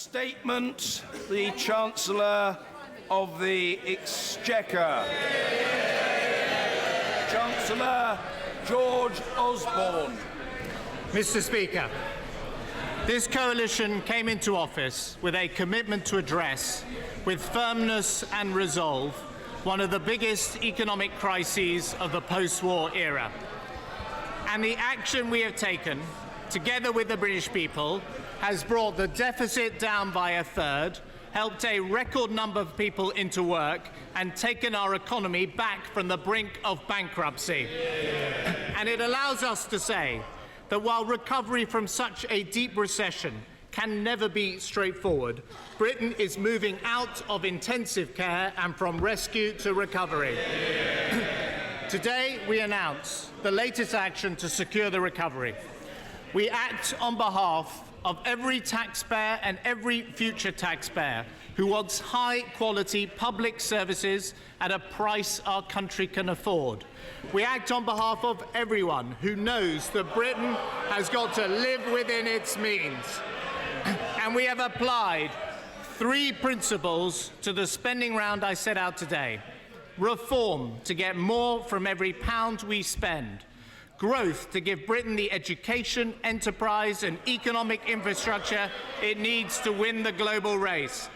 Statement, the Chancellor of the Exchequer. Chancellor George Osborne. Mr. Speaker, this coalition came into office with a commitment to address, with firmness and resolve, one of the biggest economic crises of the post-war era. And the action we have taken, together with the British people, has brought the deficit down by a third, helped a record number of people into work, and taken our economy back from the brink of bankruptcy. And it allows us to say that while recovery from such a deep recession can never be straightforward, Britain is moving out of intensive care and from rescue to recovery. Today, we announce the latest action to secure the recovery. We act on behalf of every taxpayer and every future taxpayer who wants high-quality public services at a price our country can afford. We act on behalf of everyone who knows that Britain has got to live within its means. And we have applied three principles to the spending round I set out today. Reform, to get more from every pound we spend. Growth, to give Britain the education, enterprise and economic infrastructure it needs to win the global race.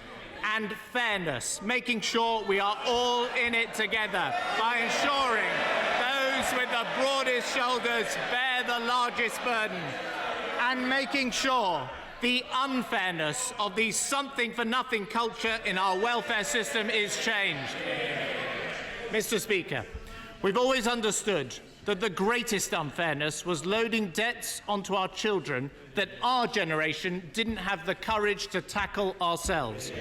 And fairness, making sure we are all in it together by ensuring those with the broadest shoulders bear the largest burden, and making sure the unfairness of the something-for-nothing culture in our welfare system is changed. Mr. Speaker, we've always understood that the greatest unfairness was loading debts onto our children that our generation didn't have the courage to tackle ourselves.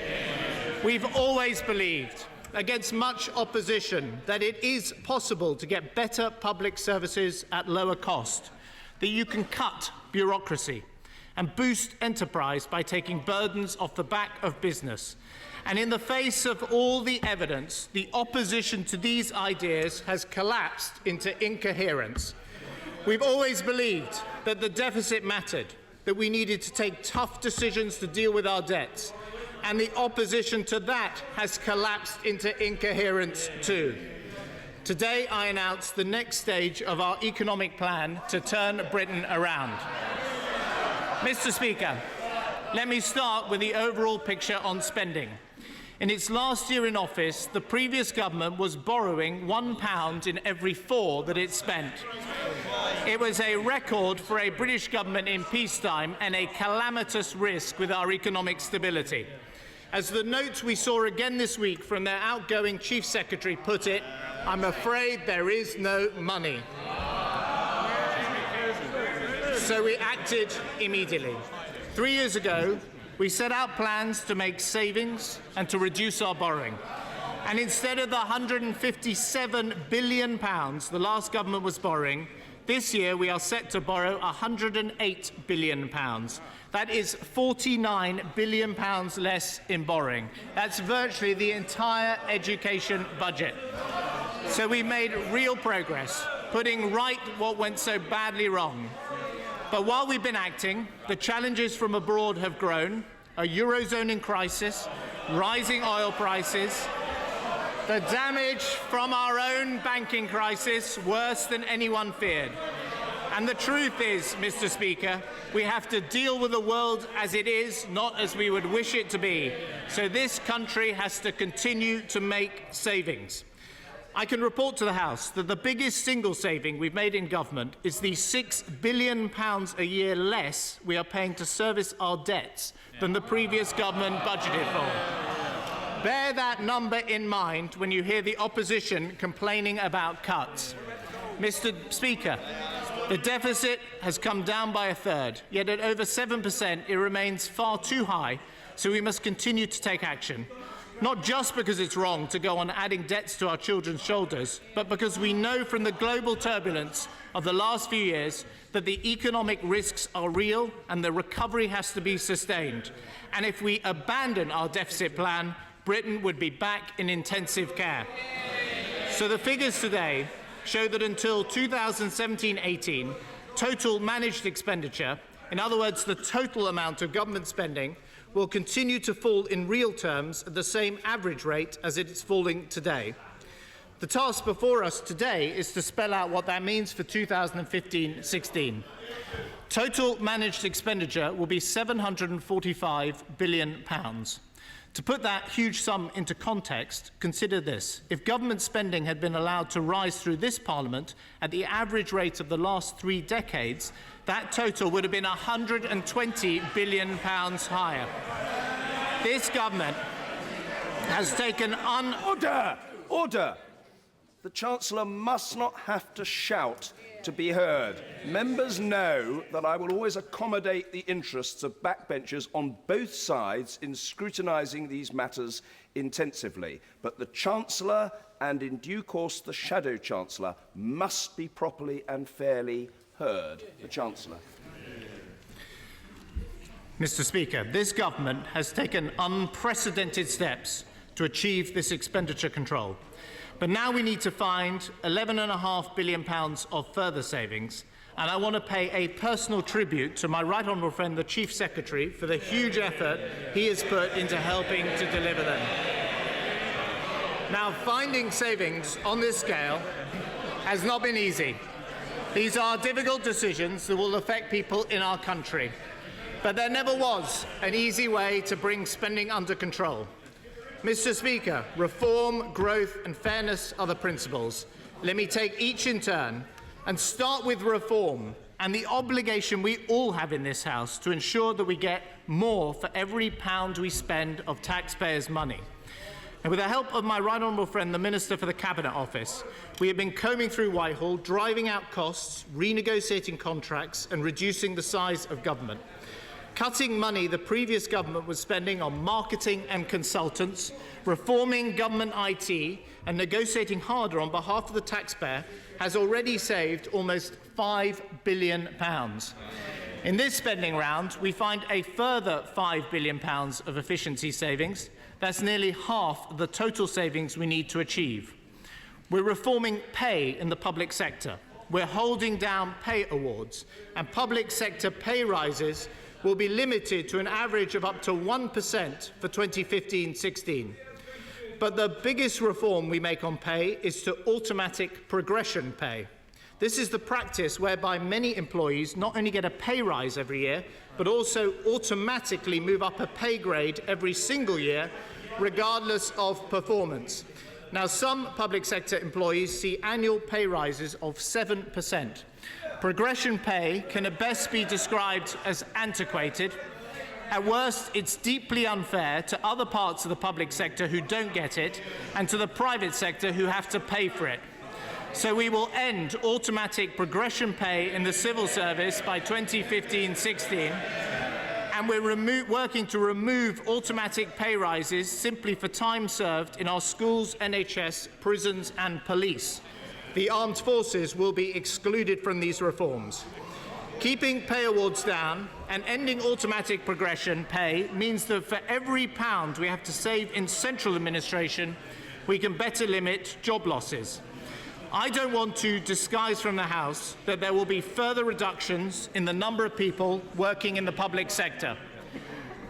We've always believed, against much opposition, that it is possible to get better public services at lower cost, that you can cut bureaucracy and boost enterprise by taking burdens off the back of business. And in the face of all the evidence, the opposition to these ideas has collapsed into incoherence. We've always believed that the deficit mattered, that we needed to take tough decisions to deal with our debts, and the opposition to that has collapsed into incoherence too. Today, I announce the next stage of our economic plan to turn Britain around. Mr. Speaker, let me start with the overall picture on spending. In its last year in office, the previous government was borrowing £1 in every 4 that it spent. It was a record for a British government in peacetime and a calamitous risk with our economic stability. As the note we saw again this week from their outgoing Chief Secretary put it, I'm afraid there is no money. So we acted immediately. 3 years ago, we set out plans to make savings and to reduce our borrowing. And instead of the £157 billion the last government was borrowing, this year we are set to borrow £108 billion. That is £49 billion less in borrowing. That's virtually the entire education budget. So we made real progress, putting right what went so badly wrong. But while we've been acting, the challenges from abroad have grown: a Eurozone in crisis, rising oil prices, the damage from our own banking crisis worse than anyone feared. And the truth is, Mr. Speaker, we have to deal with the world as it is, not as we would wish it to be. So this country has to continue to make savings. I can report to the House that the biggest single saving we've made in government is the £6 billion a year less we are paying to service our debts than the previous government budgeted for. Bear that number in mind when you hear the opposition complaining about cuts. Mr. Speaker, the deficit has come down by a third, yet at over 7% it remains far too high, so we must continue to take action. Not just because it's wrong to go on adding debts to our children's shoulders, but because we know from the global turbulence of the last few years that the economic risks are real and the recovery has to be sustained. And if we abandon our deficit plan, Britain would be back in intensive care. So the figures today show that until 2017-18, total managed expenditure, in other words, the total amount of government spending, will continue to fall in real terms at the same average rate as it is falling today. The task before us today is to spell out what that means for 2015-16. Total managed expenditure will be £745 billion. To put that huge sum into context, consider this. If government spending had been allowed to rise through this Parliament at the average rate of the last 3 decades, that total would have been £120 billion higher. This government has taken Order! Order! The Chancellor must not have to shout to be heard. Members know that I will always accommodate the interests of backbenchers on both sides in scrutinising these matters intensively. But the Chancellor, and in due course the Shadow Chancellor, must be properly and fairly heard. The Chancellor. Mr. Speaker, this government has taken unprecedented steps to achieve this expenditure control. But now we need to find £11.5 billion of further savings, and I want to pay a personal tribute to my right honourable friend, the Chief Secretary, for the huge effort he has put into helping to deliver them. Now, finding savings on this scale has not been easy. These are difficult decisions that will affect people in our country, but there never was an easy way to bring spending under control. Mr. Speaker, reform, growth and fairness are the principles. Let me take each in turn and start with reform and the obligation we all have in this House to ensure that we get more for every pound we spend of taxpayers' money. And with the help of my right honourable friend, the Minister for the Cabinet Office, we have been combing through Whitehall, driving out costs, renegotiating contracts and reducing the size of government. Cutting money the previous government was spending on marketing and consultants, reforming government IT and negotiating harder on behalf of the taxpayer has already saved almost £5 billion. In this spending round, we find a further £5 billion of efficiency savings. That's nearly half the total savings we need to achieve. We're reforming pay in the public sector. We're holding down pay awards, and public sector pay rises will be limited to an average of up to 1% for 2015-16. But the biggest reform we make on pay is to automatic progression pay. This is the practice whereby many employees not only get a pay rise every year, but also automatically move up a pay grade every single year, regardless of performance. Now, some public sector employees see annual pay rises of 7%. Progression pay can at best be described as antiquated. At worst, it's deeply unfair to other parts of the public sector who don't get it, and to the private sector who have to pay for it. So we will end automatic progression pay in the civil service by 2015-16, and we're working to remove automatic pay rises simply for time served in our schools, NHS, prisons and police. The armed forces will be excluded from these reforms. Keeping pay awards down and ending automatic progression pay means that for every pound we have to save in central administration, we can better limit job losses. I don't want to disguise from the House that there will be further reductions in the number of people working in the public sector.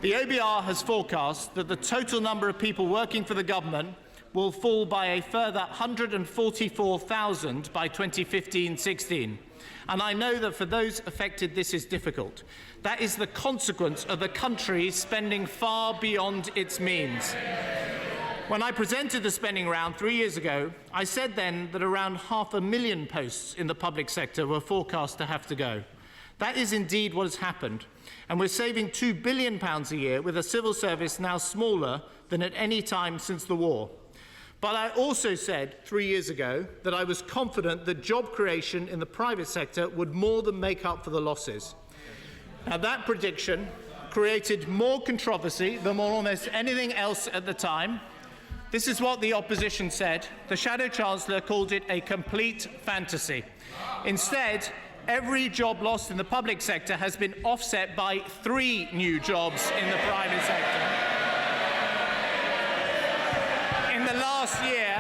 The OBR has forecast that the total number of people working for the government will fall by a further 144,000 by 2015-16. And I know that for those affected this is difficult. That is the consequence of the country spending far beyond its means. When I presented the spending round 3 years ago, I said then that around 500,000 posts in the public sector were forecast to have to go. That is indeed what has happened, and we're saving £2 billion a year with a civil service now smaller than at any time since the war. But I also said 3 years ago that I was confident that job creation in the private sector would more than make up for the losses. Now, that prediction created more controversy than almost anything else at the time. This is what the opposition said. The Shadow Chancellor called it a complete fantasy. Instead, every job lost in the public sector has been offset by 3 new jobs in the private sector. In the last year,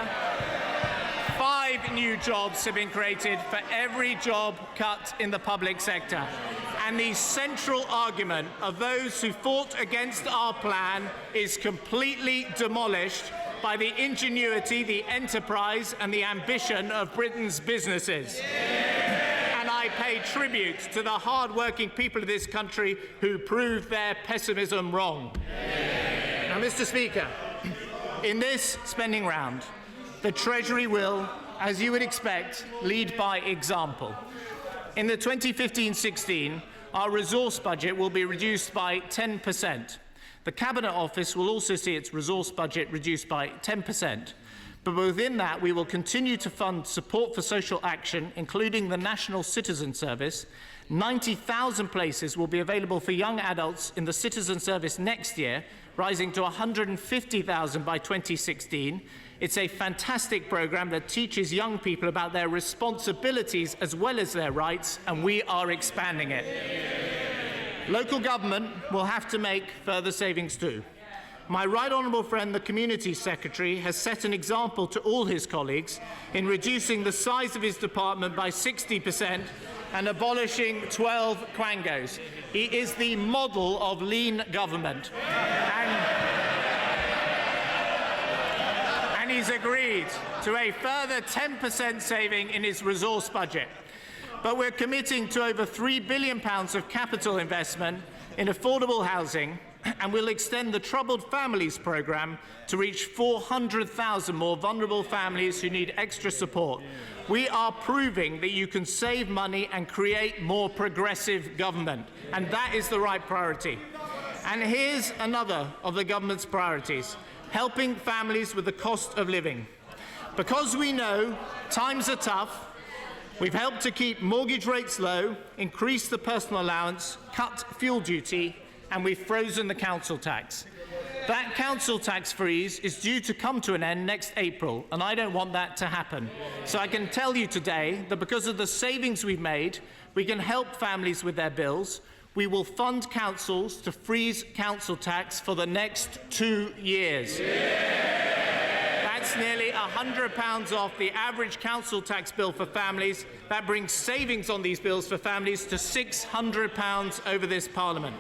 5 new jobs have been created for every job cut in the public sector. And the central argument of those who fought against our plan is completely demolished by the ingenuity, the enterprise and the ambition of Britain's businesses. And I pay tribute to the hard-working people of this country who proved their pessimism wrong. Now, Mr. Speaker, in this spending round, the Treasury will, as you would expect, lead by example. In the 2015-16, our resource budget will be reduced by 10%. The Cabinet Office will also see its resource budget reduced by 10%. But within that, we will continue to fund support for social action, including the National Citizen Service. 90,000 places will be available for young adults in the Citizen Service next year, rising to 150,000 by 2016. It's a fantastic programme that teaches young people about their responsibilities as well as their rights, and we are expanding it. Local government will have to make further savings too. My right honourable friend, the Community Secretary, has set an example to all his colleagues in reducing the size of his department by 60% and abolishing 12 quangos. He is the model of lean government. And he's agreed to a further 10% saving in his resource budget. But we're committing to over £3 billion of capital investment in affordable housing, and we'll extend the Troubled Families programme to reach 400,000 more vulnerable families who need extra support. We are proving that you can save money and create more progressive government, and that is the right priority. And here's another of the government's priorities: helping families with the cost of living. Because we know times are tough, we've helped to keep mortgage rates low, increase the personal allowance, cut fuel duty, and we've frozen the council tax. That council tax freeze is due to come to an end next April, and I don't want that to happen. So I can tell you today that because of the savings we've made, we can help families with their bills. We will fund councils to freeze council tax for the next 2 years. That's nearly £100 off the average council tax bill for families. That brings savings on these bills for families to £600 over this Parliament.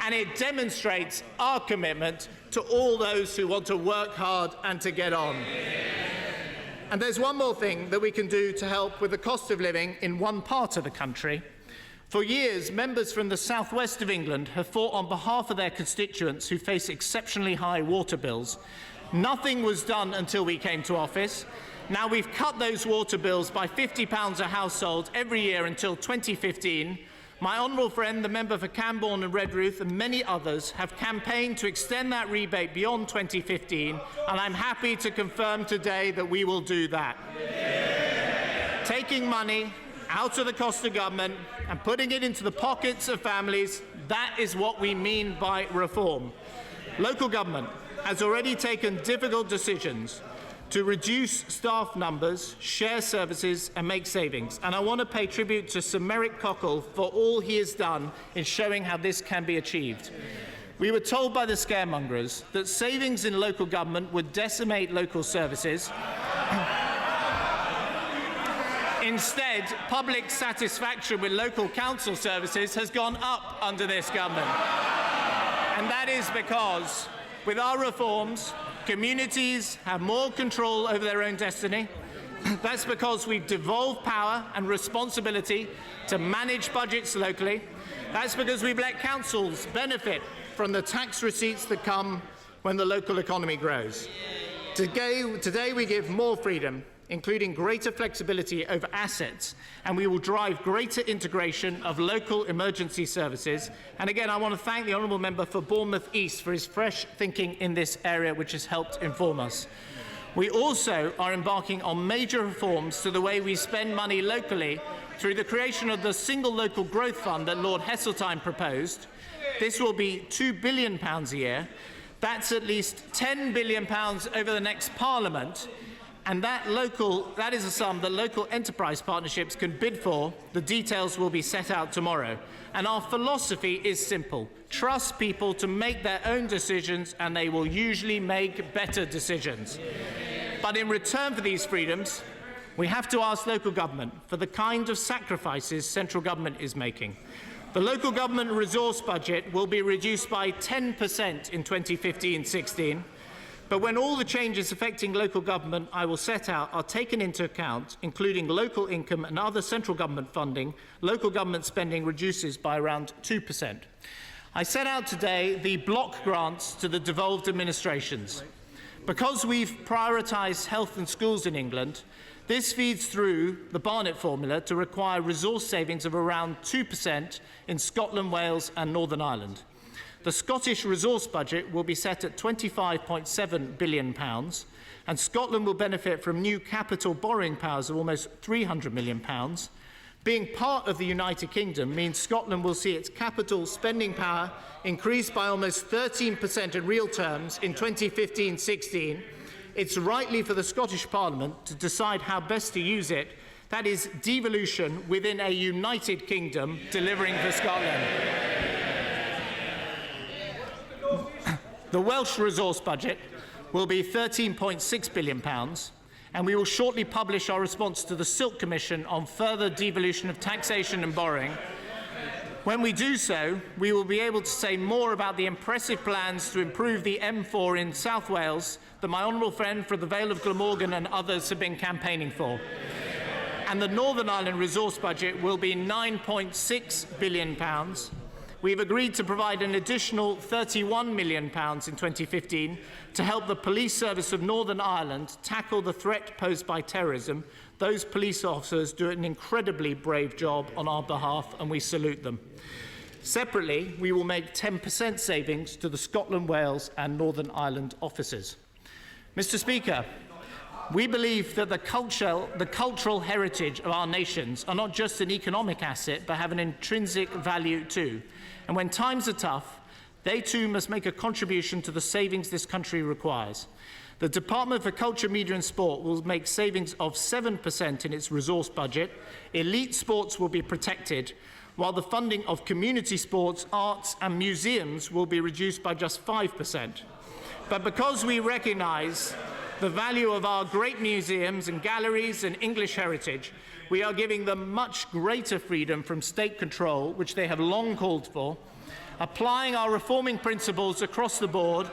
And it demonstrates our commitment to all those who want to work hard and to get on. And there's one more thing that we can do to help with the cost of living in one part of the country. For years, members from the southwest of England have fought on behalf of their constituents who face exceptionally high water bills. Nothing was done until we came to office. Now we've cut those water bills by £50 a household every year until 2015. My honourable friend, the member for Camborne and Redruth, and many others have campaigned to extend that rebate beyond 2015, and I'm happy to confirm today that we will do that. Taking money out of the cost of government and putting it into the pockets of families, that is what we mean by reform. Local government has already taken difficult decisions to reduce staff numbers, share services and make savings. And I want to pay tribute to Sir Merrick Cockle for all he has done in showing how this can be achieved. We were told by the scaremongers that savings in local government would decimate local services. Instead, public satisfaction with local council services has gone up under this government. And that is because, with our reforms, communities have more control over their own destiny. That's because we've devolved power and responsibility to manage budgets locally. That's because we've let councils benefit from the tax receipts that come when the local economy grows. Today we give more freedom, including greater flexibility over assets, and we will drive greater integration of local emergency services. And again, I want to thank the honourable member for Bournemouth East for his fresh thinking in this area, which has helped inform us. We also are embarking on major reforms to the way we spend money locally through the creation of the single local growth fund that Lord Heseltine proposed. This will be £2 billion a year. That's at least £10 billion over the next Parliament. And that is a sum that local enterprise partnerships can bid for. The details will be set out tomorrow. And our philosophy is simple. Trust people to make their own decisions, and they will usually make better decisions. But in return for these freedoms, we have to ask local government for the kind of sacrifices central government is making. The local government resource budget will be reduced by 10% in 2015-16, but when all the changes affecting local government I will set out are taken into account, including local income and other central government funding, local government spending reduces by around 2%. I set out today the block grants to the devolved administrations. Because we've prioritised health and schools in England, this feeds through the Barnett formula to require resource savings of around 2% in Scotland, Wales and Northern Ireland. The Scottish resource budget will be set at £25.7 billion, and Scotland will benefit from new capital borrowing powers of almost £300 million. Being part of the United Kingdom means Scotland will see its capital spending power increase by almost 13% in real terms in 2015-16. It's rightly for the Scottish Parliament to decide how best to use it. That is devolution within a United Kingdom delivering for Scotland. The Welsh resource budget will be £13.6 billion, and we will shortly publish our response to the Silk Commission on further devolution of taxation and borrowing. When we do so, we will be able to say more about the impressive plans to improve the M4 in South Wales that my honourable friend from the Vale of Glamorgan and others have been campaigning for. And the Northern Ireland resource budget will be £9.6 billion. We've agreed to provide an additional £31 million in 2015 to help the police service of Northern Ireland tackle the threat posed by terrorism. Those police officers do an incredibly brave job on our behalf, and we salute them. Separately, we will make 10% savings to the Scotland, Wales and Northern Ireland officers. Mr. Speaker, we believe that the cultural heritage of our nations are not just an economic asset, but have an intrinsic value too. And when times are tough, they too must make a contribution to the savings this country requires. The Department for Culture, Media and Sport will make savings of 7% in its resource budget. Elite sports will be protected, while the funding of community sports, arts and museums will be reduced by just 5%. But because we recognise the value of our great museums and galleries and English heritage, we are giving them much greater freedom from state control, which they have long called for, applying our reforming principles across the board,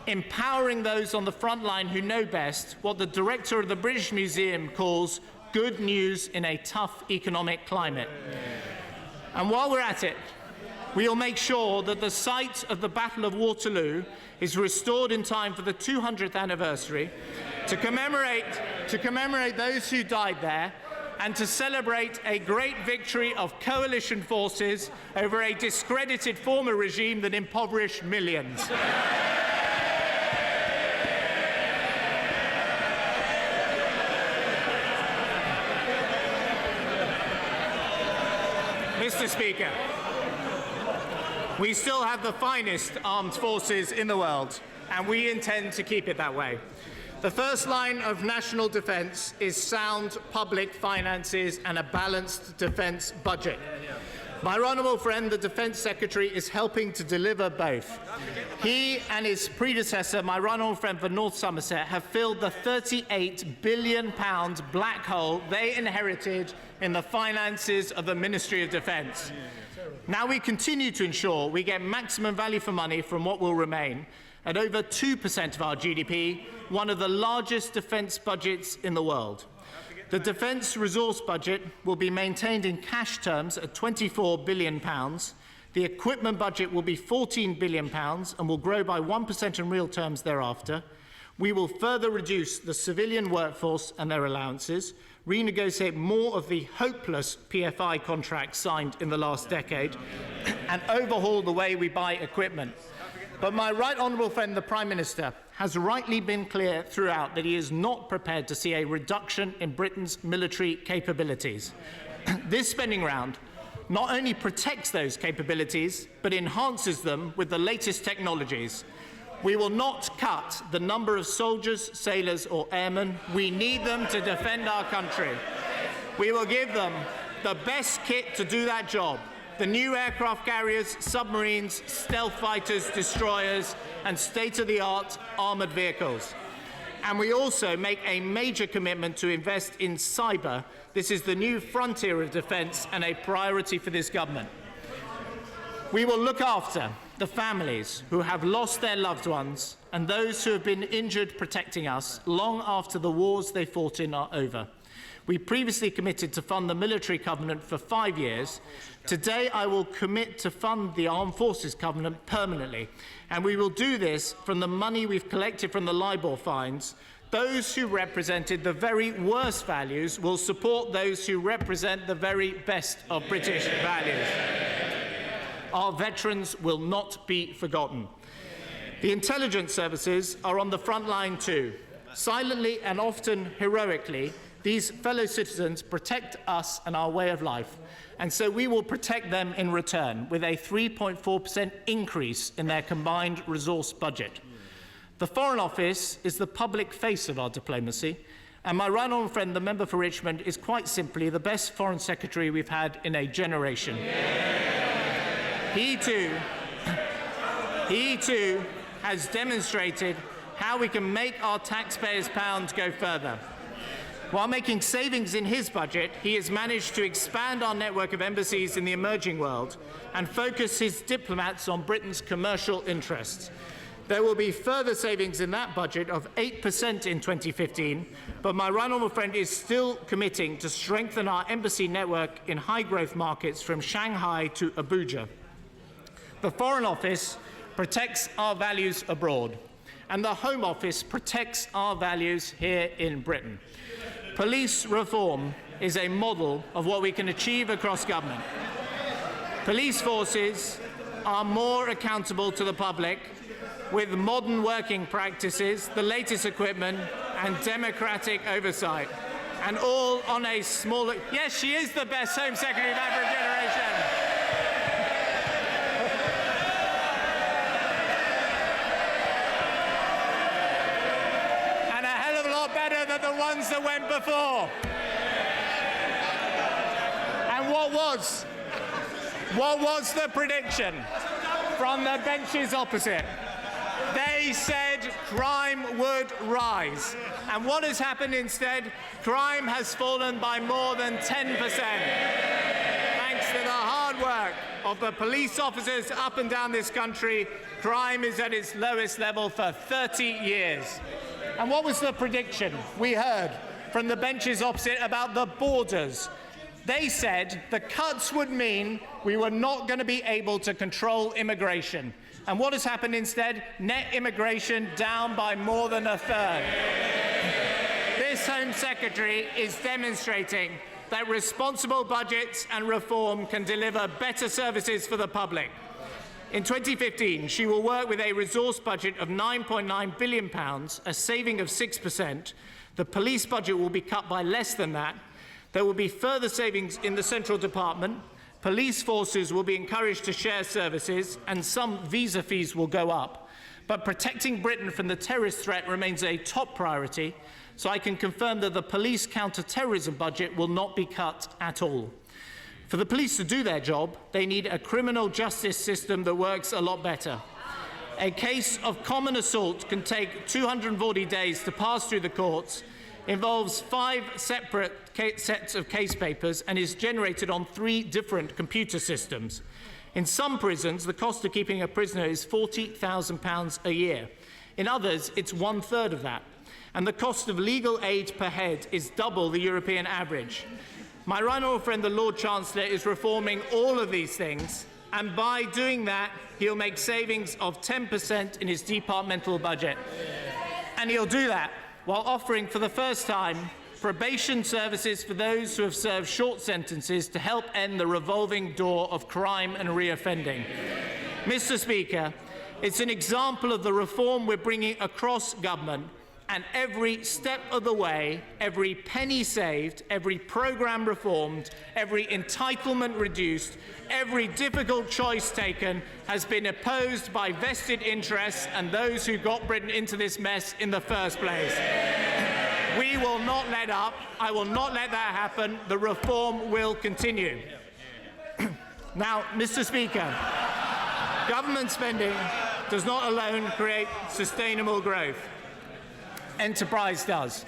empowering those on the front line who know best, what the director of the British Museum calls good news in a tough economic climate. And while we're at it, we will make sure that the site of the Battle of Waterloo is restored in time for the 200th anniversary to commemorate those who died there and to celebrate a great victory of coalition forces over a discredited former regime that impoverished millions. Mr. Speaker, we still have the finest armed forces in the world, and we intend to keep it that way. The first line of national defence is sound public finances and a balanced defence budget. My honourable friend, the Defence Secretary, is helping to deliver both. He and his predecessor, my honourable friend for North Somerset, have filled the £38 billion black hole they inherited in the finances of the Ministry of Defence. Now we continue to ensure we get maximum value for money from what will remain. At over 2% of our GDP, one of the largest defence budgets in the world. The defence resource budget will be maintained in cash terms at £24 billion. The equipment budget will be £14 billion and will grow by 1% in real terms thereafter. We will further reduce the civilian workforce and their allowances, renegotiate more of the hopeless PFI contracts signed in the last decade, and overhaul the way we buy equipment. But my right honourable friend, the Prime Minister, has rightly been clear throughout that he is not prepared to see a reduction in Britain's military capabilities. This spending round not only protects those capabilities, but enhances them with the latest technologies. We will not cut the number of soldiers, sailors or airmen. We need them to defend our country. We will give them the best kit to do that job. The new aircraft carriers, submarines, stealth fighters, destroyers, and state-of-the-art armoured vehicles. And we also make a major commitment to invest in cyber. This is the new frontier of defence and a priority for this government. We will look after the families who have lost their loved ones and those who have been injured protecting us long after the wars they fought in are over. We previously committed to fund the military covenant for 5 years. Today, I will commit to fund the Armed Forces Covenant permanently, and we will do this from the money we've collected from the LIBOR fines. Those who represented the very worst values will support those who represent the very best of British values. Our veterans will not be forgotten. The intelligence services are on the front line too. Silently and often heroically, these fellow citizens protect us and our way of life, and so we will protect them in return with a 3.4% increase in their combined resource budget. The Foreign Office is the public face of our diplomacy, and my right honourable friend, the member for Richmond, is quite simply the best Foreign Secretary we've had in a generation. He too has demonstrated how we can make our taxpayers' pound go further. While making savings in his budget, he has managed to expand our network of embassies in the emerging world and focus his diplomats on Britain's commercial interests. There will be further savings in that budget of 8% in 2015, but my right honourable friend is still committing to strengthen our embassy network in high-growth markets from Shanghai to Abuja. The Foreign Office protects our values abroad, and the Home Office protects our values here in Britain. Police reform is a model of what we can achieve across government. Police forces are more accountable to the public with modern working practices, the latest equipment, and democratic oversight. And all on a smaller... Yes, she is the best Home Secretary of ever generation. The ones that went before. And what was the prediction from the benches opposite? They said crime would rise. And what has happened instead? Crime has fallen by more than 10%. Thanks to the hard work of the police officers up and down this country, crime is at its lowest level for 30 years. And what was the prediction we heard from the benches opposite about the borders? They said the cuts would mean we were not going to be able to control immigration. And what has happened instead? Net immigration down by more than a third. This Home Secretary is demonstrating that responsible budgets and reform can deliver better services for the public. In 2015, she will work with a resource budget of £9.9 billion, a saving of 6%. The police budget will be cut by less than that. There will be further savings in the Central Department. Police forces will be encouraged to share services, and some visa fees will go up. But protecting Britain from the terrorist threat remains a top priority, so I can confirm that the police counter-terrorism budget will not be cut at all. For the police to do their job, they need a criminal justice system that works a lot better. A case of common assault can take 240 days to pass through the courts, involves 5 separate sets of case papers, and is generated on 3 different computer systems. In some prisons, the cost of keeping a prisoner is £40,000 a year. In others, it's 1/3 of that. And the cost of legal aid per head is double the European average. My right honourable friend, the Lord Chancellor, is reforming all of these things, and by doing that, he'll make savings of 10% in his departmental budget. And he'll do that while offering for the first time probation services for those who have served short sentences to help end the revolving door of crime and reoffending. Mr. Speaker, it's an example of the reform we're bringing across government, and every step of the way, every penny saved, every programme reformed, every entitlement reduced, every difficult choice taken has been opposed by vested interests and those who got Britain into this mess in the first place. We will not let up. I will not let that happen. The reform will continue. Now, Mr. Speaker, government spending does not alone create sustainable growth. Enterprise does.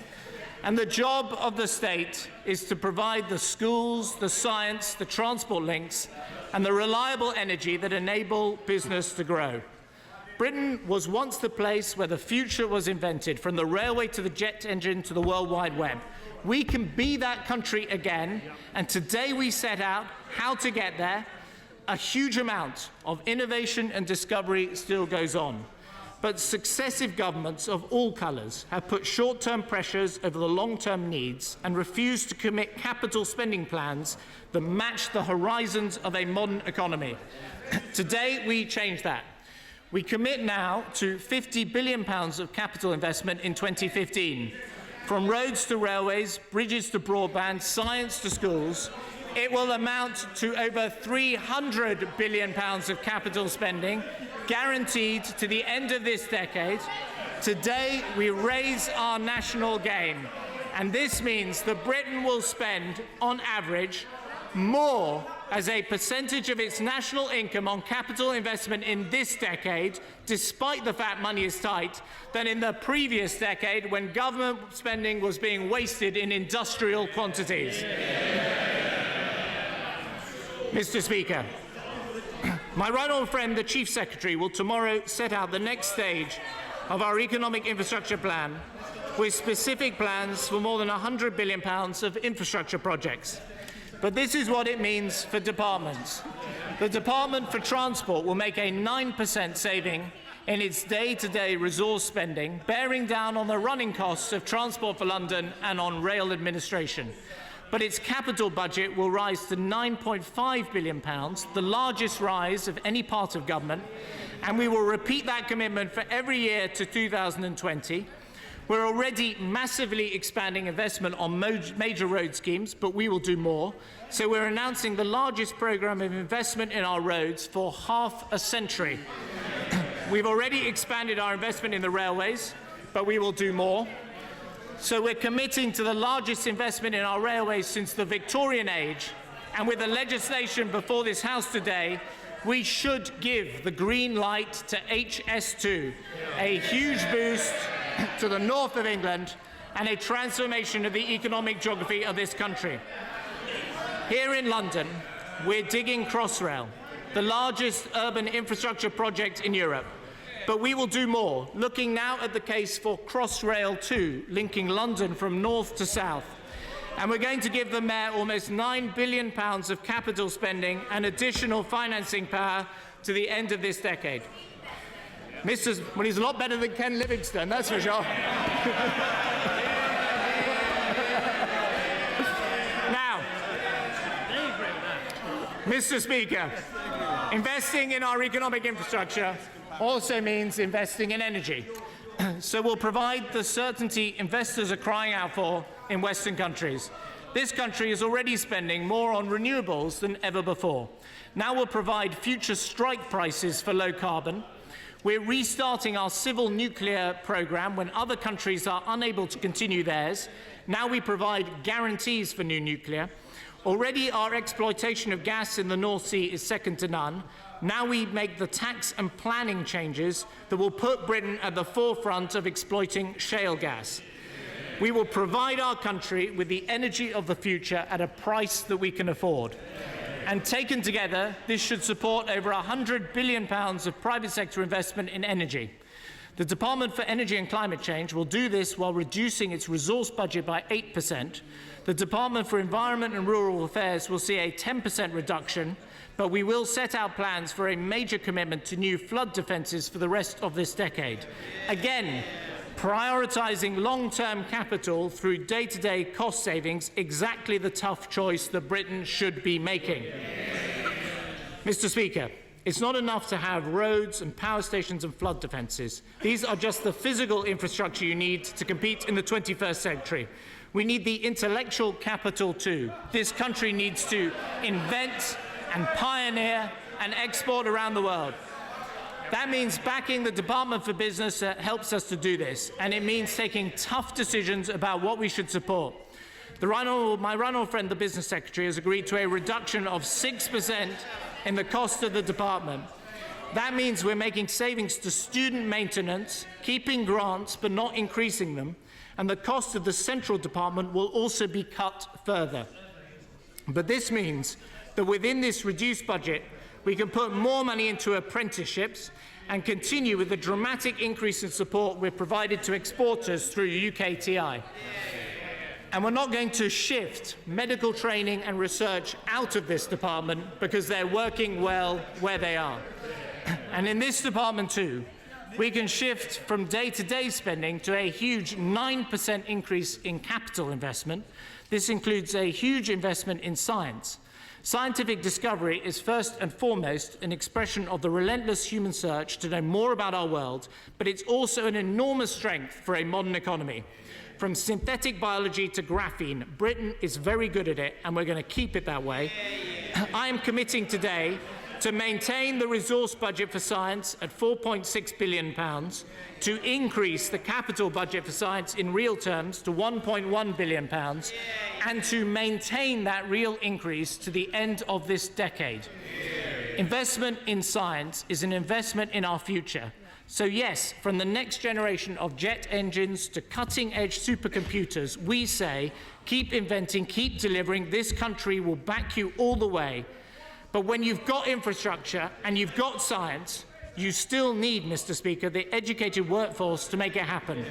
And the job of the state is to provide the schools, the science, the transport links, and the reliable energy that enable business to grow. Britain was once the place where the future was invented, from the railway to the jet engine to the World Wide Web. We can be that country again, and today we set out how to get there. A huge amount of innovation and discovery still goes on, but successive governments of all colours have put short-term pressures over the long-term needs and refused to commit capital spending plans that match the horizons of a modern economy. Today we change that. We commit now to £50 billion of capital investment in 2015. From roads to railways, bridges to broadband, science to schools, it will amount to over £300 billion of capital spending, guaranteed to the end of this decade. Today, we raise our national game, and this means that Britain will spend, on average, more as a percentage of its national income on capital investment in this decade, despite the fact money is tight, than in the previous decade when government spending was being wasted in industrial quantities. Mr. Speaker, my right honourable friend, the Chief Secretary, will tomorrow set out the next stage of our economic infrastructure plan with specific plans for more than £100 billion of infrastructure projects. But this is what it means for departments. The Department for Transport will make a 9% saving in its day-to-day resource spending, bearing down on the running costs of Transport for London and on rail administration. But its capital budget will rise to £9.5 billion, the largest rise of any part of government, and we will repeat that commitment for every year to 2020. We're already massively expanding investment on major road schemes, but we will do more. So we're announcing the largest programme of investment in our roads for half a century. We've already expanded our investment in the railways, but we will do more. So we're committing to the largest investment in our railways since the Victorian age, and with the legislation before this House today, we should give the green light to HS2, a huge boost to the north of England and a transformation of the economic geography of this country. Here in London, we're digging Crossrail, the largest urban infrastructure project in Europe. But we will do more, looking now at the case for Crossrail 2, linking London from north to south. And we're going to give the Mayor almost £9 billion of capital spending and additional financing power to the end of this decade. Well, he's a lot better than Ken Livingstone, that's for sure. Now, Mr. Speaker, investing in our economic infrastructure also means investing in energy. So we'll provide the certainty investors are crying out for in Western countries. This country is already spending more on renewables than ever before. Now we'll provide future strike prices for low carbon. We're restarting our civil nuclear programme when other countries are unable to continue theirs. Now we provide guarantees for new nuclear. Already our exploitation of gas in the North Sea is second to none. Now we make the tax and planning changes that will put Britain at the forefront of exploiting shale gas. We will provide our country with the energy of the future at a price that we can afford. And taken together, this should support over £100 billion of private sector investment in energy. The Department for Energy and Climate Change will do this while reducing its resource budget by 8%. The Department for Environment and Rural Affairs will see a 10% reduction, but we will set out plans for a major commitment to new flood defences for the rest of this decade. Again, prioritising long-term capital through day-to-day cost savings, exactly the tough choice that Britain should be making. Mr. Speaker, it's not enough to have roads and power stations and flood defences. These are just the physical infrastructure you need to compete in the 21st century. We need the intellectual capital too. This country needs to invent and pioneer and export around the world. That means backing the Department for Business that helps us to do this, and it means taking tough decisions about what we should support. My right honourable friend, the Business Secretary, has agreed to a reduction of 6% in the cost of the department. That means we're making savings to student maintenance, keeping grants but not increasing them, and the cost of the central department will also be cut further. But this means that within this reduced budget, we can put more money into apprenticeships and continue with the dramatic increase in support we've provided to exporters through UKTI. And we're not going to shift medical training and research out of this department because they're working well where they are. And in this department too, we can shift from day-to-day spending to a huge 9% increase in capital investment. This includes a huge investment in science. Scientific discovery is first and foremost an expression of the relentless human search to know more about our world, but it's also an enormous strength for a modern economy. From synthetic biology to graphene, Britain is very good at it, and we're going to keep it that way. I am committing today to maintain the resource budget for science at £4.6 billion, to increase the capital budget for science in real terms to £1.1 billion, and to maintain that real increase to the end of this decade. Investment in science is an investment in our future. So yes, from the next generation of jet engines to cutting-edge supercomputers, we say, keep inventing, keep delivering, this country will back you all the way. But when you've got infrastructure and you've got science, you still need, Mr. Speaker, the educated workforce to make it happen.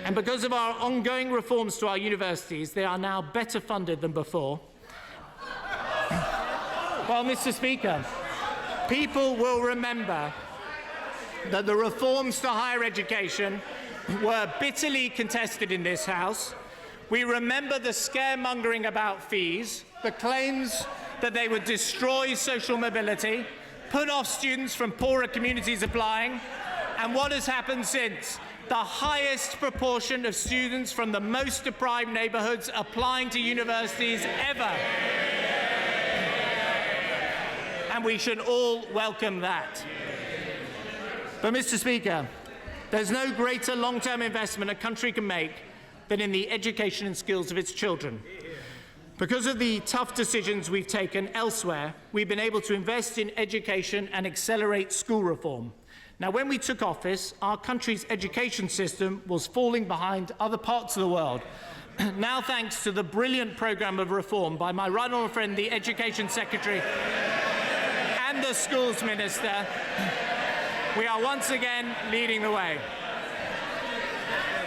And because of our ongoing reforms to our universities, they are now better funded than before. Well, Mr. Speaker, people will remember that the reforms to higher education were bitterly contested in this House. We remember the scaremongering about fees, the claims that they would destroy social mobility, put off students from poorer communities applying, and what has happened since? The highest proportion of students from the most deprived neighbourhoods applying to universities ever. And we should all welcome that. But, Mr. Speaker, there's no greater long-term investment a country can make than in the education and skills of its children. Because of the tough decisions we've taken elsewhere, we've been able to invest in education and accelerate school reform. Now, when we took office, our country's education system was falling behind other parts of the world. Now, thanks to the brilliant programme of reform by my right honourable friend, the Education Secretary, and the Schools Minister, we are once again leading the way.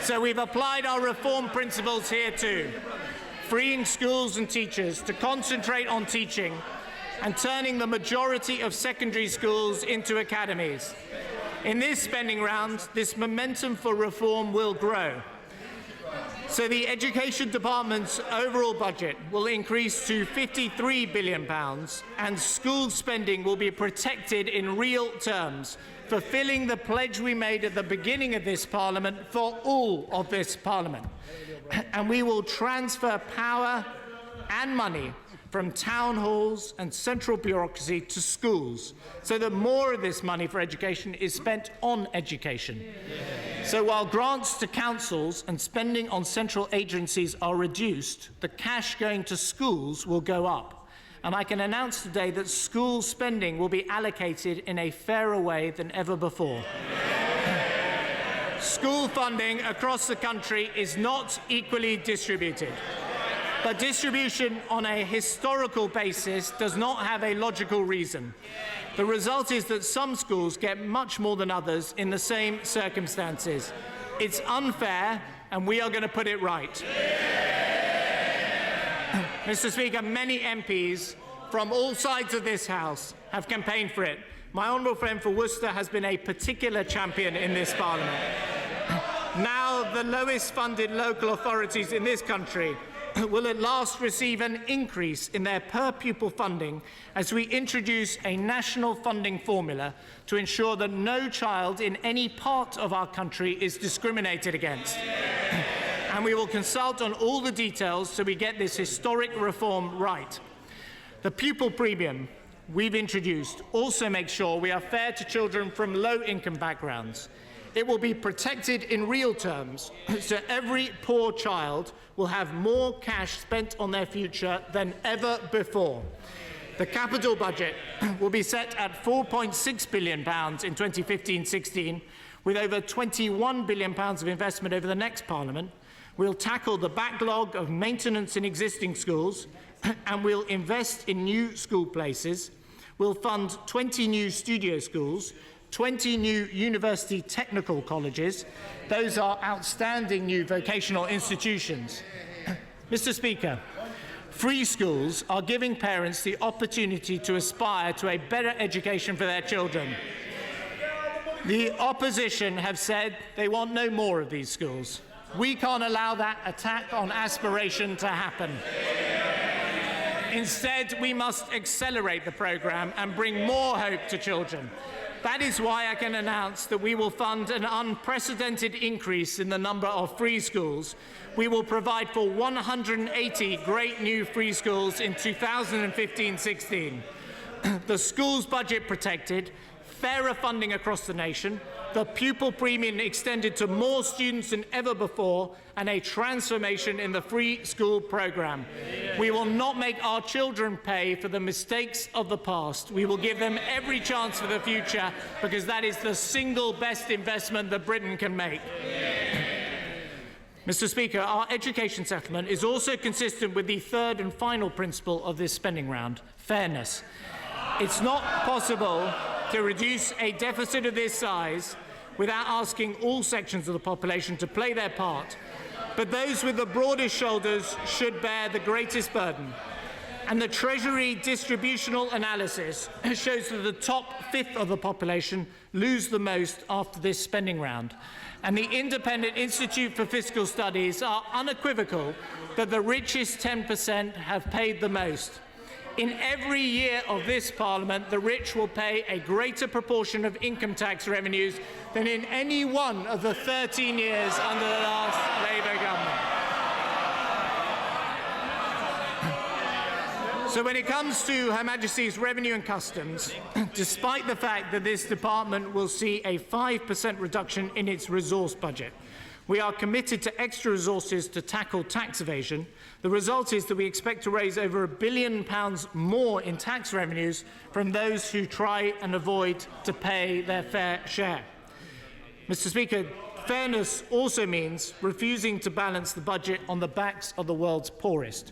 So we've applied our reform principles here too, freeing schools and teachers to concentrate on teaching and turning the majority of secondary schools into academies. In this spending round, this momentum for reform will grow. So the Education Department's overall budget will increase to £53 billion, and school spending will be protected in real terms, fulfilling the pledge we made at the beginning of this Parliament for all of this Parliament. And we will transfer power and money from town halls and central bureaucracy to schools, so that more of this money for education is spent on education. So while grants to councils and spending on central agencies are reduced, the cash going to schools will go up. And I can announce today that school spending will be allocated in a fairer way than ever before. School funding across the country is not equally distributed. But distribution on a historical basis does not have a logical reason. The result is that some schools get much more than others in the same circumstances. It's unfair, and we are going to put it right. Mr. Speaker, many MPs from all sides of this House have campaigned for it. My honourable friend for Worcester has been a particular champion in this Parliament. Now the lowest funded local authorities in this country will at last receive an increase in their per-pupil funding as we introduce a national funding formula to ensure that no child in any part of our country is discriminated against. And we will consult on all the details so we get this historic reform right. The pupil premium we've introduced also makes sure we are fair to children from low-income backgrounds. It will be protected in real terms, so every poor child will have more cash spent on their future than ever before. The capital budget will be set at £4.6 billion in 2015-16, with over £21 billion of investment over the next Parliament. We'll tackle the backlog of maintenance in existing schools, and we'll invest in new school places. We'll fund 20 new studio schools, 20 new university technical colleges. Those are outstanding new vocational institutions. Mr. Speaker, free schools are giving parents the opportunity to aspire to a better education for their children. The opposition have said they want no more of these schools. We can't allow that attack on aspiration to happen. Instead, we must accelerate the programme and bring more hope to children. That is why I can announce that we will fund an unprecedented increase in the number of free schools. We will provide for 180 great new free schools in 2015-16. The schools budget protected, fairer funding across the nation, the pupil premium extended to more students than ever before, and a transformation in the free school programme. We will not make our children pay for the mistakes of the past. We will give them every chance for the future, because that is the single best investment that Britain can make. Mr. Speaker, our education settlement is also consistent with the third and final principle of this spending round: fairness. It's not possible to reduce a deficit of this size without asking all sections of the population to play their part. But those with the broadest shoulders should bear the greatest burden. And the Treasury distributional analysis shows that the top fifth of the population lose the most after this spending round. And the Independent Institute for Fiscal Studies are unequivocal that the richest 10% have paid the most. In every year of this Parliament, the rich will pay a greater proportion of income tax revenues than in any one of the 13 years under the last Labour government. So when it comes to Her Majesty's Revenue and Customs, despite the fact that this department will see a 5% reduction in its resource budget, we are committed to extra resources to tackle tax evasion. The result is that we expect to raise over £1 billion more in tax revenues from those who try and avoid to pay their fair share. Mr. Speaker, fairness also means refusing to balance the budget on the backs of the world's poorest.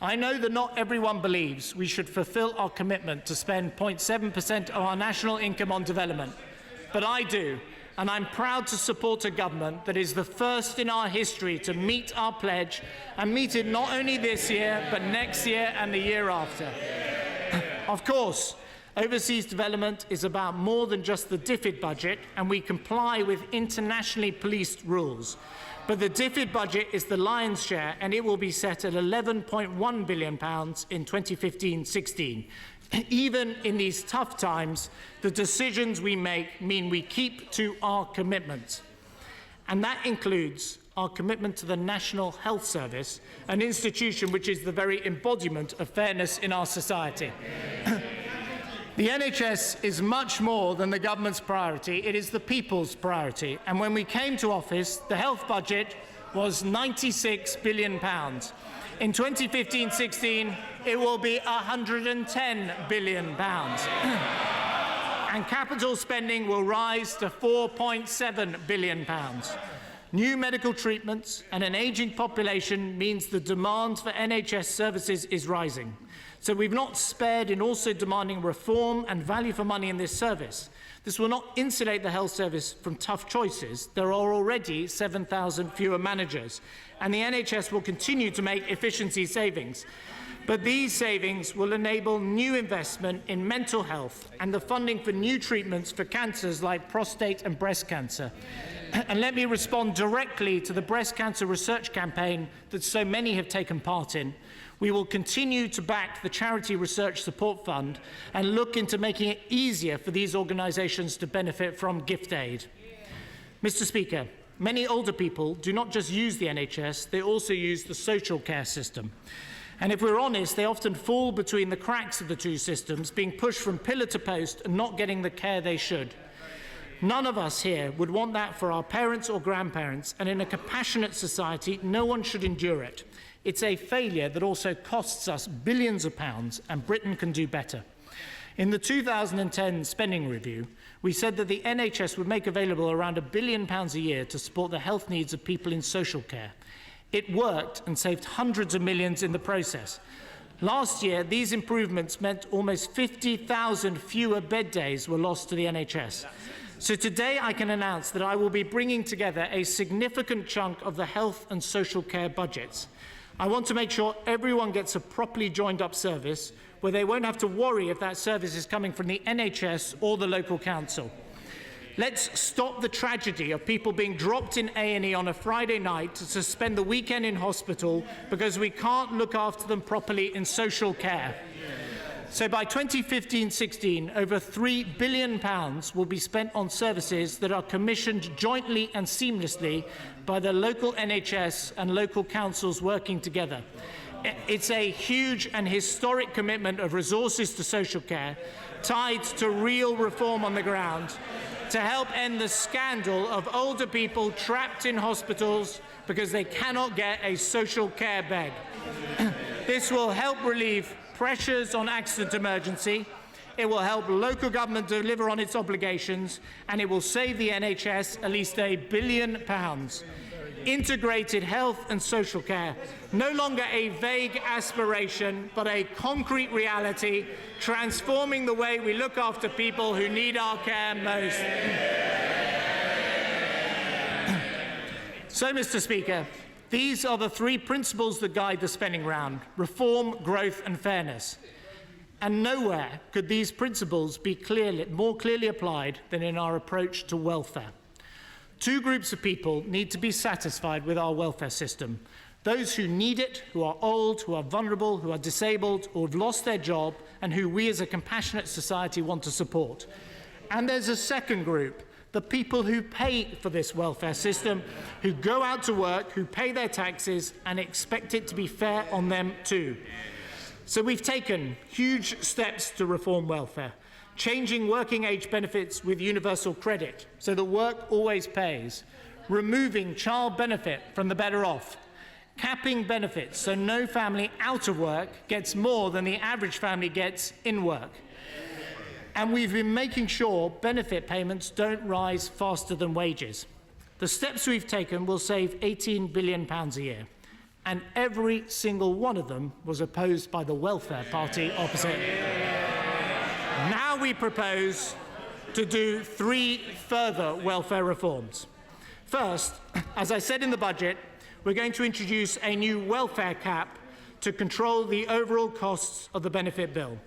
I know that not everyone believes we should fulfil our commitment to spend 0.7% of our national income on development, but I do. And I'm proud to support a government that is the first in our history to meet our pledge, and meet it not only this year, but next year and the year after. Of course, overseas development is about more than just the DFID budget, and we comply with internationally policed rules. But the DFID budget is the lion's share, and it will be set at £11.1 billion in 2015-16. Even in these tough times, the decisions we make mean we keep to our commitments. And that includes our commitment to the National Health Service, an institution which is the very embodiment of fairness in our society. The NHS is much more than the government's priority. It is the people's priority. And when we came to office, the health budget was £96 billion. In 2015-16, it will be £110 billion. And capital spending will rise to £4.7 billion. New medical treatments and an ageing population means the demand for NHS services is rising. So we've not spared in also demanding reform and value for money in this service. This will not insulate the health service from tough choices. There are already 7,000 fewer managers, and the NHS will continue to make efficiency savings. But these savings will enable new investment in mental health and the funding for new treatments for cancers like prostate and breast cancer. And let me respond directly to the breast cancer research campaign that so many have taken part in. We will continue to back the Charity Research Support Fund and look into making it easier for these organisations to benefit from gift aid. Mr. Speaker, many older people do not just use the NHS, they also use the social care system. And if we're honest, they often fall between the cracks of the two systems, being pushed from pillar to post and not getting the care they should. None of us here would want that for our parents or grandparents, and in a compassionate society, no one should endure it. It's a failure that also costs us billions of pounds, and Britain can do better. In the 2010 spending review, we said that the NHS would make available around £1 billion a year to support the health needs of people in social care. It worked and saved hundreds of millions in the process. Last year, these improvements meant almost 50,000 fewer bed days were lost to the NHS. So today I can announce that I will be bringing together a significant chunk of the health and social care budgets. I want to make sure everyone gets a properly joined up service where they won't have to worry if that service is coming from the NHS or the local council. Let's stop the tragedy of people being dropped in A&E on a Friday night to spend the weekend in hospital because we can't look after them properly in social care. So by 2015-16, over £3 billion will be spent on services that are commissioned jointly and seamlessly by the local NHS and local councils working together. It's a huge and historic commitment of resources to social care, tied to real reform on the ground, to help end the scandal of older people trapped in hospitals because they cannot get a social care bed. This will help relieve pressures on accident emergency, it will help local government deliver on its obligations, and it will save the NHS at least £1 billion. Integrated health and social care, no longer a vague aspiration, but a concrete reality, transforming the way we look after people who need our care most. So, Mr. Speaker, these are the three principles that guide the spending round: reform, growth and fairness. And nowhere could these principles be more clearly applied than in our approach to welfare. Two groups of people need to be satisfied with our welfare system: those who need it, who are old, who are vulnerable, who are disabled, or have lost their job, and who we as a compassionate society want to support. And there's a second group: the people who pay for this welfare system, who go out to work, who pay their taxes, and expect it to be fair on them too. So we've taken huge steps to reform welfare, changing working age benefits with universal credit so that work always pays, removing child benefit from the better off, capping benefits so no family out of work gets more than the average family gets in work. And we've been making sure benefit payments don't rise faster than wages. The steps we've taken will save £18 billion a year, and every single one of them was opposed by the welfare party opposite. Now we propose to do three further welfare reforms. First, as I said in the budget, we're going to introduce a new welfare cap to control the overall costs of the benefit bill.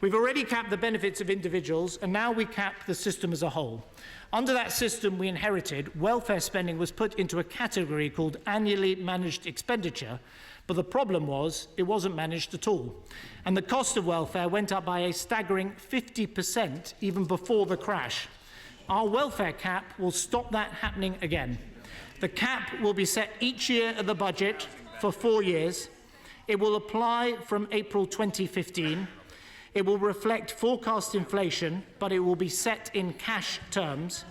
We've already capped the benefits of individuals, and now we cap the system as a whole. Under that system we inherited, welfare spending was put into a category called annually managed expenditure, but the problem was it wasn't managed at all. And the cost of welfare went up by a staggering 50% even before the crash. Our welfare cap will stop that happening again. The cap will be set each year of the budget for 4 years. It will apply from April 2015. It will reflect forecast inflation, but it will be set in cash terms.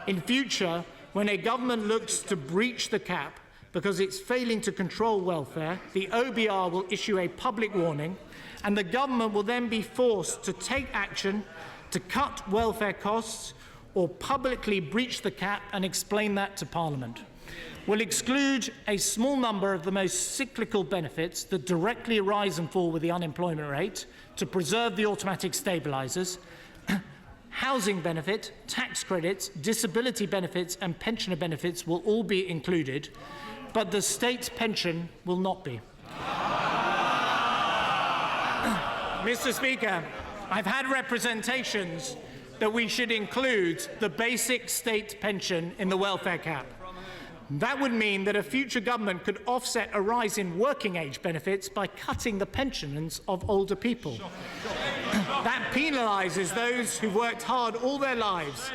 In future, when a government looks to breach the cap because it's failing to control welfare, the OBR will issue a public warning, and the government will then be forced to take action to cut welfare costs or publicly breach the cap and explain that to Parliament. We'll exclude a small number of the most cyclical benefits that directly rise and fall with the unemployment rate to preserve the automatic stabilisers. Housing benefit, tax credits, disability benefits and pensioner benefits will all be included, but the state pension will not be. Mr. Speaker, I've had representations that we should include the basic state pension in the welfare cap. That would mean that a future government could offset a rise in working age benefits by cutting the pensions of older people. That penalises those who've worked hard all their lives.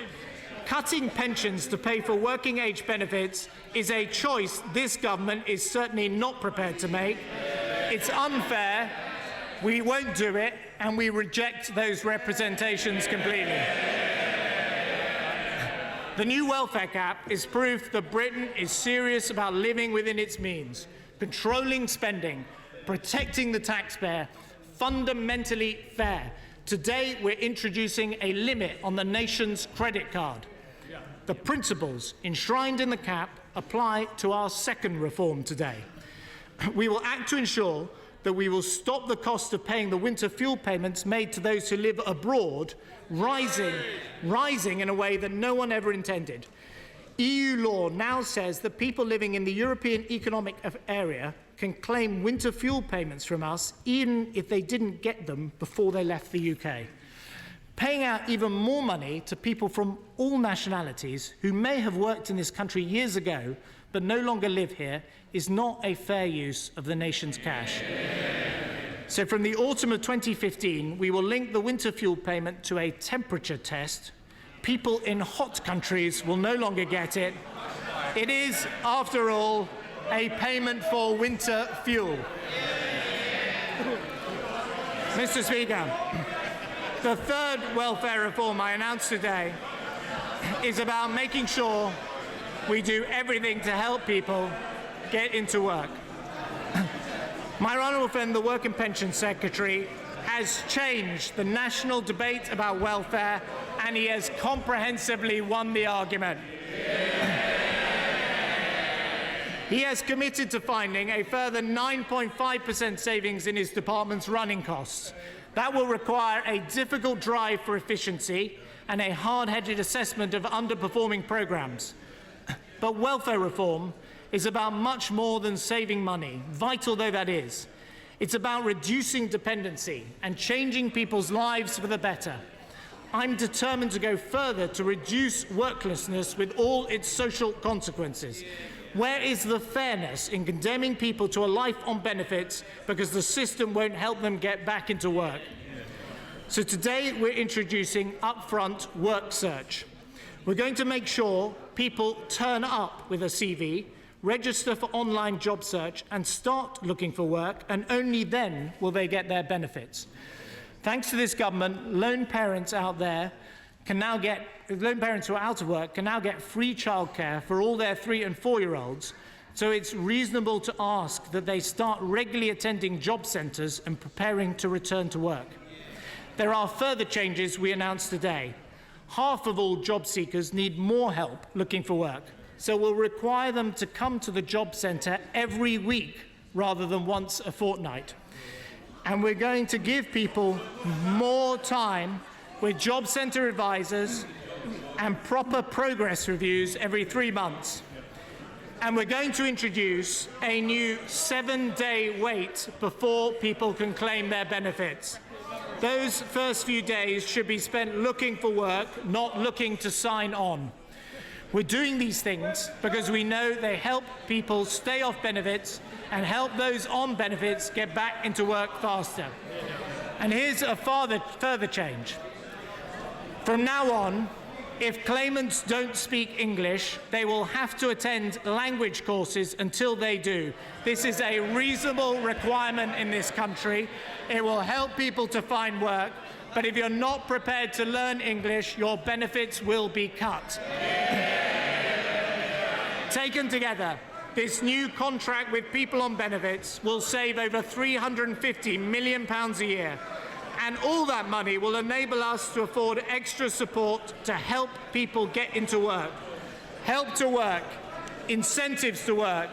Cutting pensions to pay for working age benefits is a choice this government is certainly not prepared to make. It's unfair, we won't do it, and we reject those representations completely. The new welfare cap is proof that Britain is serious about living within its means, controlling spending, protecting the taxpayer, fundamentally fair. Today, we're introducing a limit on the nation's credit card. The principles enshrined in the cap apply to our second reform today. We will act to ensure that we will stop the cost of paying the winter fuel payments made to those who live abroad rising in a way that no one ever intended. EU law now says that people living in the European Economic Area can claim winter fuel payments from us even if they didn't get them before they left the UK. Paying out even more money to people from all nationalities who may have worked in this country years ago but no longer live here is not a fair use of the nation's cash. So from the autumn of 2015, we will link the winter fuel payment to a temperature test. People in hot countries will no longer get it. It is, after all, a payment for winter fuel. Mr. Speaker, the third welfare reform I announced today is about making sure we do everything to help people get into work. My honourable friend, the Work and Pension Secretary, has changed the national debate about welfare, and he has comprehensively won the argument. He has committed to finding a further 9.5% savings in his department's running costs. That will require a difficult drive for efficiency and a hard-headed assessment of underperforming programmes. But welfare reform is about much more than saving money, vital though that is. It's about reducing dependency and changing people's lives for the better. I'm determined to go further to reduce worklessness with all its social consequences. Where is the fairness in condemning people to a life on benefits because the system won't help them get back into work? So today we're introducing upfront work search. We're going to make sure people turn up with a CV, register for online job search and start looking for work, and only then will they get their benefits. Thanks to this government, lone parents who are out of work can now get free childcare for all their 3- and 4-year-olds, so it's reasonable to ask that they start regularly attending job centres and preparing to return to work. There are further changes we announced today. Half of all job seekers need more help looking for work, so we'll require them to come to the job centre every week rather than once a fortnight. And we're going to give people more time with job centre advisors and proper progress reviews every 3 months. And we're going to introduce a new 7-day wait before people can claim their benefits. Those first few days should be spent looking for work, not looking to sign on. We're doing these things because we know they help people stay off benefits and help those on benefits get back into work faster. And here's a further change. From now on, if claimants don't speak English, they will have to attend language courses until they do. This is a reasonable requirement in this country. It will help people to find work, but if you're not prepared to learn English, your benefits will be cut. Taken together, this new contract with people on benefits will save over £350 million a year. And all that money will enable us to afford extra support to help people get into work. Help to work, incentives to work,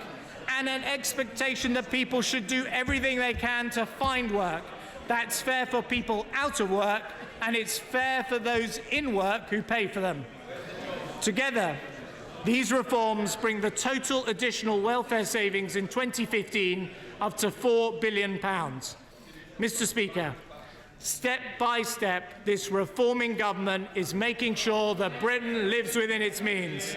and an expectation that people should do everything they can to find work. That's fair for people out of work, and it's fair for those in work who pay for them. Together, these reforms bring the total additional welfare savings in 2015 up to £4 billion. Mr. Speaker, step by step, this reforming government is making sure that Britain lives within its means.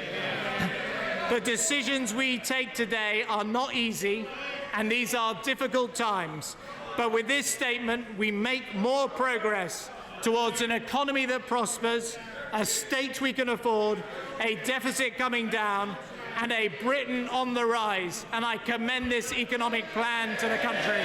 The decisions we take today are not easy, and these are difficult times. But with this statement, we make more progress towards an economy that prospers, a state we can afford, a deficit coming down, and a Britain on the rise. And I commend this economic plan to the country.